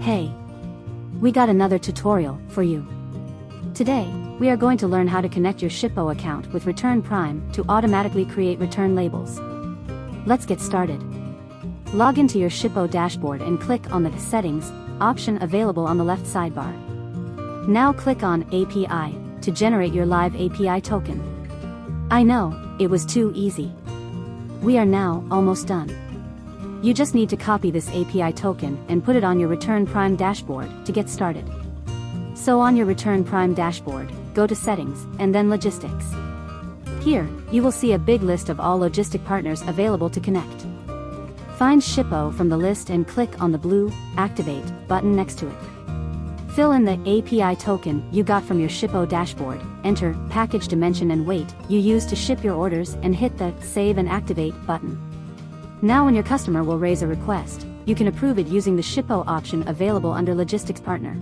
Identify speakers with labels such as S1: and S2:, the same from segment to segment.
S1: Hey! We got another tutorial for you. Today, we are going to learn how to connect your Shippo account with Return Prime to automatically create return labels. Let's get started. Log into your Shippo dashboard and click on the Settings option available on the left sidebar. Now click on API to generate your live API token. I know, it was too easy. We are now almost done. You just need to copy this API token and put it on your Return Prime dashboard to get started. So on your Return Prime dashboard, go to Settings and then Logistics. Here, you will see a big list of all logistic partners available to connect. Find Shippo from the list and click on the blue Activate button next to it. Fill in the API token you got from your Shippo dashboard, enter package dimension and weight you use to ship your orders, and hit the Save and Activate button. Now when your customer will raise a request, you can approve it using the Shippo option available under Logistics Partner.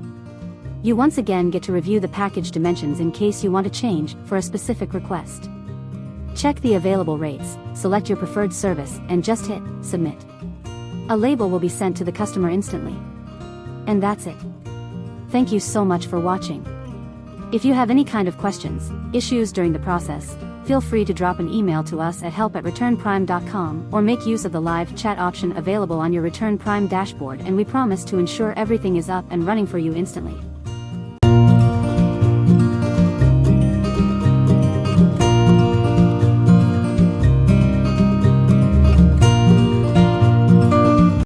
S1: You once again get to review the package dimensions in case you want to change for a specific request. Check the available rates, select your preferred service, and just hit Submit. A label will be sent to the customer instantly. And that's it. Thank you so much for watching. If you have any kind of questions, issues during the process, feel free to drop an email to us at help@returnprime.com or make use of the live chat option available on your Return Prime dashboard, and we promise to ensure everything is up and running for you instantly.